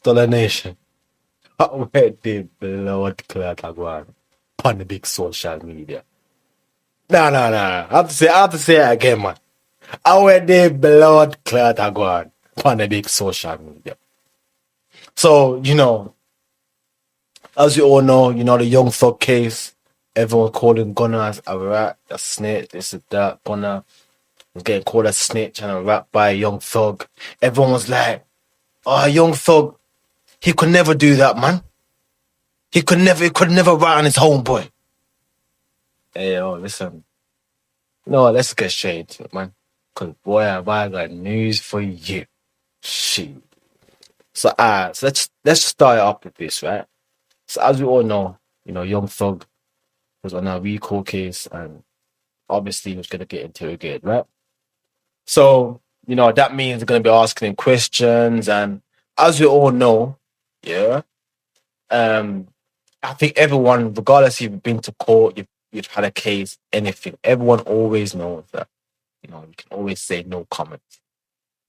Stolen Nation. Where the blood clot are going on the big social media. No. I have to say it again, man. Where the blood clot are going on the big social media. So, as you all know, the Young Thug case, everyone calling Gunna as a rat, a snitch, this is that. Gunna was getting called a snitch and a rat by a Young Thug. Everyone was like, oh, Young Thug, he could never do that, man. He could never rat on his homeboy. Hey, yo, listen. No, let's get straight into it, man. Because, boy, have I got news for you. Shit. So, let's start off with this, right? So, as we all know, Young Thug was on a recall case and obviously he was going to get interrogated, right? So, that means they're going to be asking him questions. And as we all know, yeah, I think everyone, regardless if you've been to court, you've had a case, anything, everyone always knows that, you can always say no comment.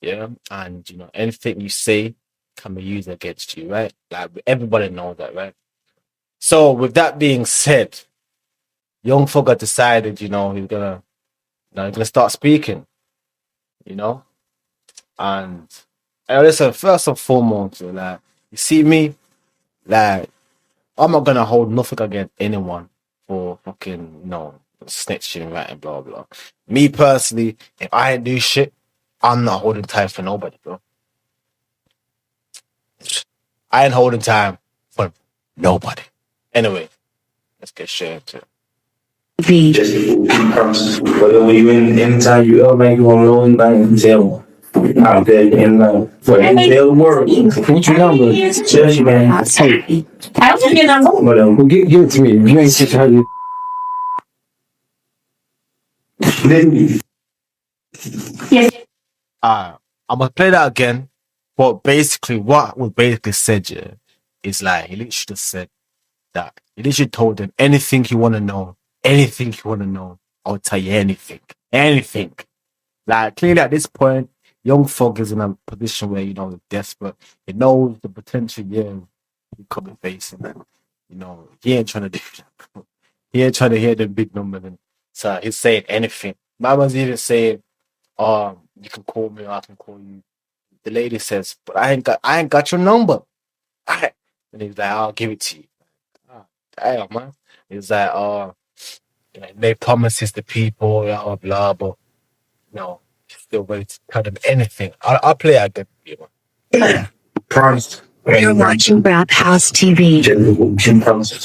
Yeah. And, anything you say can be used against you, right? Like everybody knows that, right? So with that being said, Young Thug had decided, he's gonna start speaking, and listen, first and foremost, like, you see me, like, I'm not gonna hold nothing against anyone for fucking, snitching, right, and blah blah. Me personally, if I ain't do shit, I'm not holding time for nobody, bro. I ain't holding time for nobody. Anyway, let's get straight into it. Just whether you anytime you ever make you on loan bank tell out there in for tell work. What's your number? Tell you, man. I'll take your number. Well, give it to me. You ain't just how you. I'm gonna play that again. But basically, what was basically said, yeah, is like he literally just said that he literally told them anything you want to know, I'll tell you anything. Like clearly at this point, Young Thug is in a position where he's desperate. He knows the potential he could be facing, and he ain't trying to do that. He ain't trying to hear the big number. And so he's saying anything. Man was even saying, you can call me or I can call you. The lady says, but I ain't got your number. And he's like, I'll give it to you. Damn, man. He's like, they promises the people, blah blah, but still ready to tell them anything. I'll play it again for you, man. Promise. You're watching Rap House TV.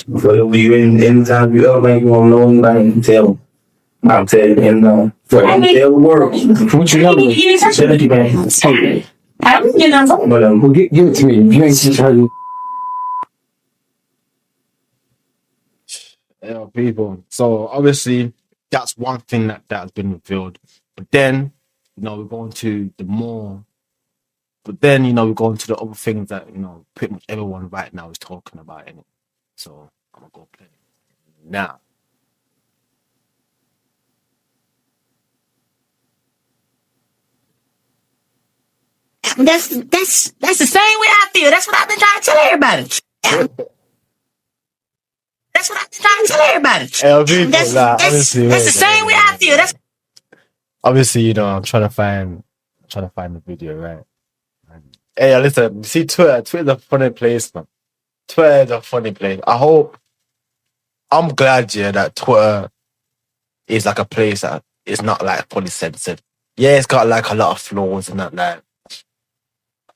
Whether you anytime you ever make you on loan bank tell. I'll tell you, and for tell work. What's your number? Tell you, man. I'll take your number. Well, give it to me. You ain't just how you. People. So obviously that's one thing that has been revealed. But then, we're going to the more. But then, we're going to the other things that pretty much everyone right now is talking about in it. So I'm gonna go play it now. That's the same way I feel. That's what I've been trying to tell everybody. That's what I've been trying to tell everybody. That's the same way I feel. That's obviously, I'm trying to find the video, right? And, hey, listen, see Twitter's a funny place, man. Twitter is a funny place. I'm glad, that Twitter is like a place that is not like fully censored. Yeah, it's got like a lot of flaws and that, like,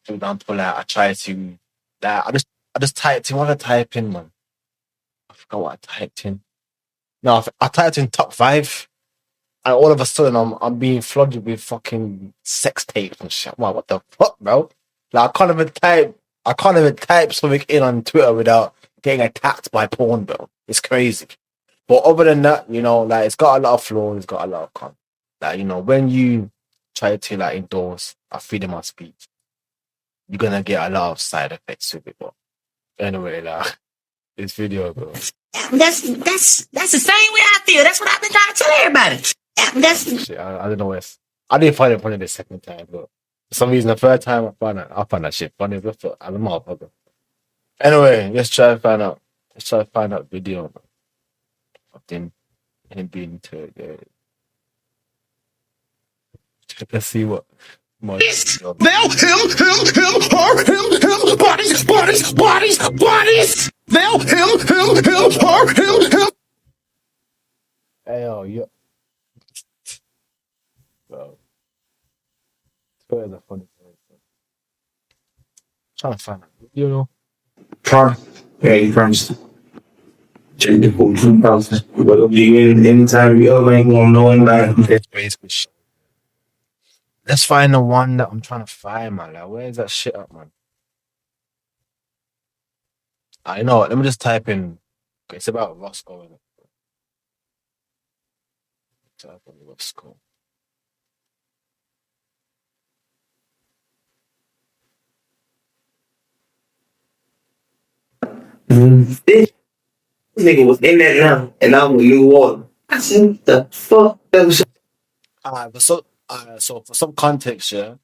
for example, like I try to, like, I just typed in what I type in, man. I forgot what I typed in. No, I typed in top 5, and all of a sudden I'm being flooded with fucking sex tapes and shit. Wow, what the fuck, bro? Like I can't even type something in on Twitter without getting attacked by porn, bro. It's crazy. But other than that, like it's got a lot of flaws, it's got a lot of con. Like, when you try to like endorse a freedom of speech, you're gonna get a lot of side effects with it. But anyway, like this video, bro. That's the same way I feel. That's what I've been trying to tell everybody. Shit, I don't know I didn't find it funny the second time, but For some reason, the third time I found that shit funny. But I don't know. Anyway, let's try to find out. Let's try to find out video of him being interrogated. Let's see what more. They'll him, her, him, bodies. They'll him, her, him. Hey yo, yo. Bro. Twitter's a funny place. Trying to find out. You know. Yeah, you promised. Check the full 2,000. Whether you in anytime you ever ain't gonna know anybody. That's basically shit. Let's find the one that I'm trying to find, man. Like, where is that shit up, man? I know. Let me just type in. Okay, it's about Roscoe. Isn't it? Type in Roscoe. This nigga was in that now, and I was in New Orleans. I said, what the fuck? That was So for some context, yeah,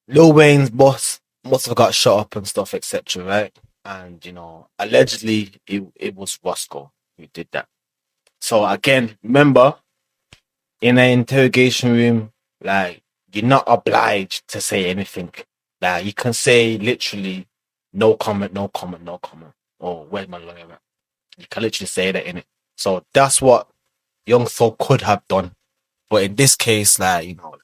Lil Wayne's boss must have got shot up and stuff, etc. Right? And you know, allegedly it was Roscoe who did that. So again, remember, in an interrogation room, like you're not obliged to say anything. Like you can say literally, no comment, no comment, no comment. Or where's my lawyer at? You can literally say that in it. So that's what Young Thug could have done. But in this case, like, you know,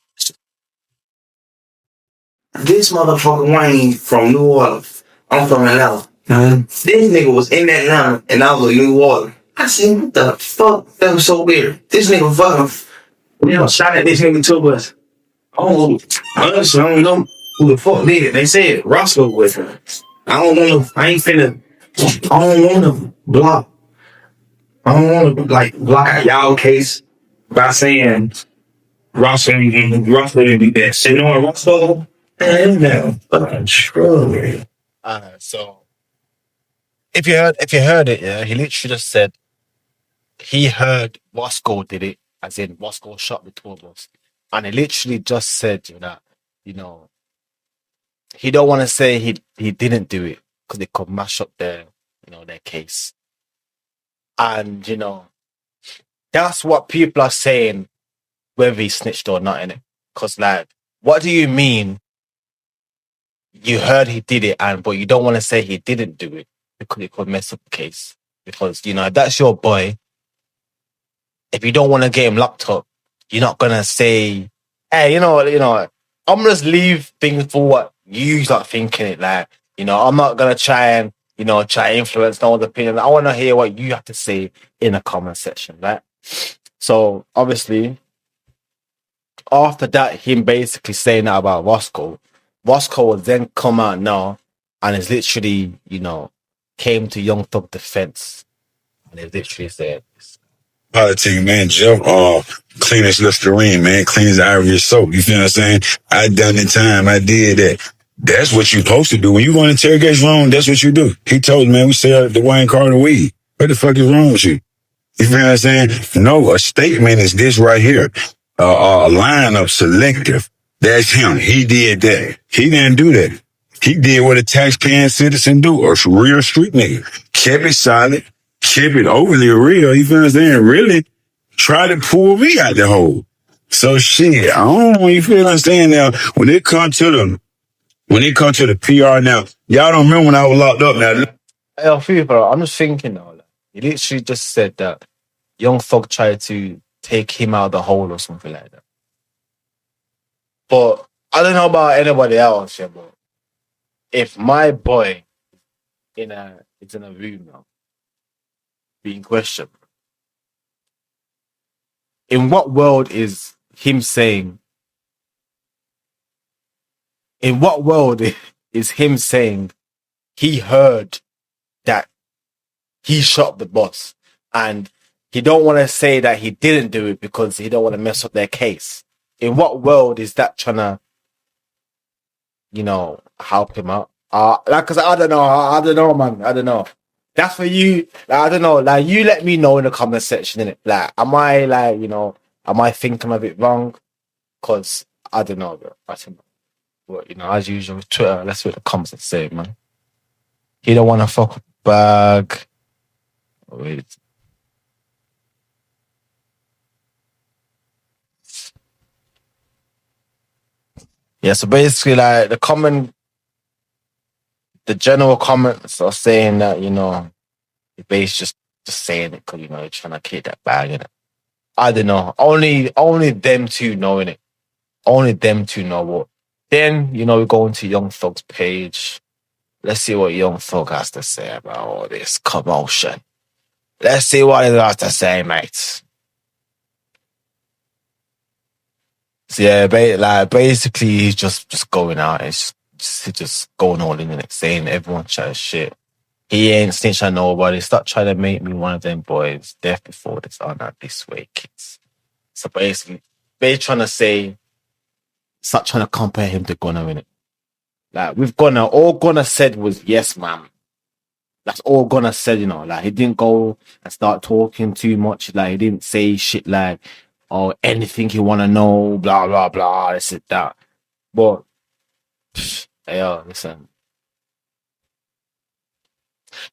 this motherfucker Wayne from New Orleans. I'm from Atlanta. This nigga was in Atlanta, and I was in New Orleans. I said, what the fuck? That was so weird. This nigga fucking, you know, shot at this nigga too, but honestly, I don't know who the fuck did it. They said Roscoe was him. I don't know. I don't want to block. I don't want to block out y'all case by saying Roscoe didn't do that. Say no, Roscoe. No, fucking strawberry. so if you heard it, yeah, he literally just said he heard Roscoe did it, as in Roscoe shot the tour bus, and he literally just said, you know, he don't want to say he didn't do it because it could mash up their case, and you know that's what people are saying, whether he snitched or not in it. Because like, what do you mean? You heard he did it, but you don't want to say he didn't do it because it could mess up the case. Because you know if that's your boy. If you don't want to get him locked up, you're not gonna say, "Hey, you know, I'm gonna just leave things for what you start thinking it." Like, you know, I'm not gonna try and influence no one's opinion. I want to hear what you have to say in the comment section, right? So obviously, after that, him basically saying that about Roscoe will then come out now and is literally, came to Young Thug defense and he literally said, Politics, man. Jeff, clean as Listerine, man. Clean as Irish soap. You feel what I'm saying? I done the time. I did that. That's what you supposed to do. When you go in interrogation room, that's what you do. He told me, man, we sell the wine Carter weed. What the fuck is wrong with you? You feel what I'm saying? No, a statement is this right here. A lineup selective. That's him. He did that. He didn't do that. He did what a taxpaying citizen do. A real street nigga. Kept it solid. Kept it overly real. You feel what I'm saying? Really try to pull me out the hole. So shit, I don't know. You feel what I'm saying? Now, when it comes to the PR now, y'all don't remember when I was locked up now. Hey, I feel, bro, I'm just thinking now. Like, he literally just said that Young Thug tried to take him out of the hole or something like that. But I don't know about anybody else, yeah, but if my boy is in a room now, being questioned, in what world is him saying? In what world is him saying he heard that he shot the boss and he don't want to say that he didn't do it because he don't want to mess up their case? In what world is that trying to, help him out? Cause I don't know, man. I don't know. That's for you. Like, I don't know. Like, you let me know in the comment section, innit? Like, am I thinking of it wrong? Cause I don't know, bro. I don't know. But you know, as usual with Twitter, let's see what the comments say, man. He don't want to fuck with bag. Wait. Yeah, so basically, like the general comments are saying that the base just saying it because they're trying to keep that bag in it. I don't know. Only them two knowing it. Only them two know what. Then we go into Young Thug's page. Let's see what Young Thug has to say about all this commotion. Let's see what he has to say, mate. So yeah, basically he's just going out. It's just going all in it, saying everyone chat shit. He ain't snitch on nobody. Stop trying to make me one of them boys. Death before this or not this way, kids. So basically, they're trying to say, stop trying to compare him to Gunna, innit? Like, with Gunna, all Gunna said was, yes, ma'am. That's all Gunna said, Like, he didn't go and start talking too much. Like, he didn't say shit like, oh, anything you want to know, blah, blah, blah, this and that. But, yo, listen.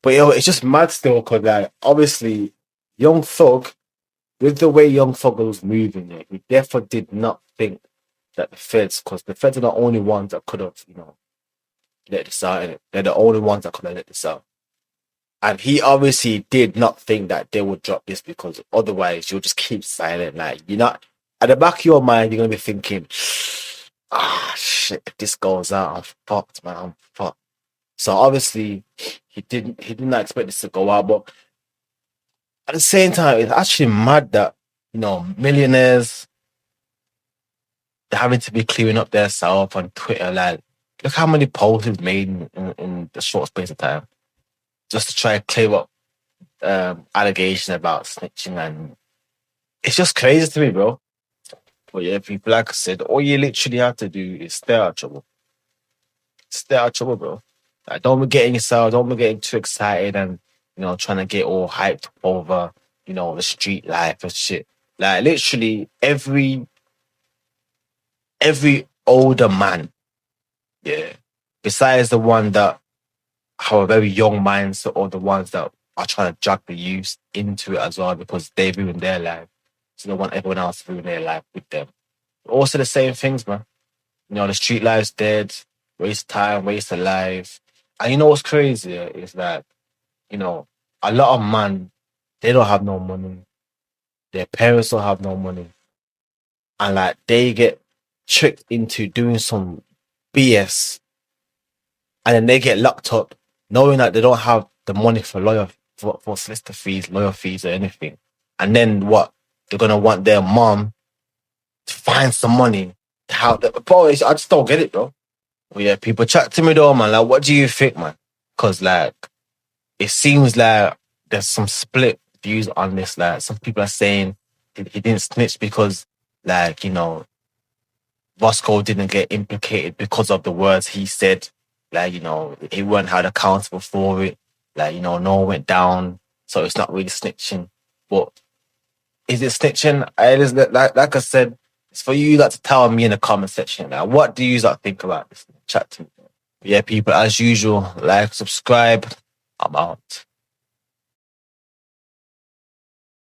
But, it's just mad still, because, like, obviously, Young Thug, with the way Young Thug was moving it, he therefore did not think that the feds, because the feds are the only ones that could have, let this out, innit? They're the only ones that could have let this out. And he obviously did not think that they would drop this, because otherwise you'll just keep silent. Like, you're not, at the back of your mind, you're going to be thinking, shit, if this goes out, I'm fucked, man, I'm fucked. So obviously he did not expect this to go out, but at the same time, it's actually mad that, millionaires, they're having to be clearing up their self on Twitter. Like, look how many posts he's made in the short space of time, just to try and clear up allegations about snitching, and it's just crazy to me, bro. But yeah, people, like I said, all you literally have to do is stay out of trouble. Stay out of trouble, bro. Like, don't be getting yourself, don't be getting too excited and trying to get all hyped over the street life and shit. Like, literally every older man, yeah, besides the one that have a very young mindset, or the ones that are trying to drag the youth into it as well because they've ruined their life. So they want everyone else to ruin their life with them. Also the same things, man. The street life's dead, waste time, waste of life. And you know what's crazy is that, a lot of man, they don't have no money. Their parents don't have no money. And like, they get tricked into doing some BS. And then they get locked up knowing that they don't have the money for solicitor fees, lawyer fees, or anything. And then what? They're gonna want their mom to find some money to help them. Bro, I just don't get it, bro. Well, yeah, people chat to me though, man. Like, what do you think, man? Because like, it seems like there's some split views on this. Like, some people are saying he didn't snitch because, like, Roscoe didn't get implicated because of the words he said. Like, he weren't held accountable for it. Like, no one went down, so it's not really snitching. But is it snitching? Like I said, it's for you to tell me in the comment section. Like, what do you think about this? Chat to me. Yeah, people, as usual, like, subscribe. I'm out.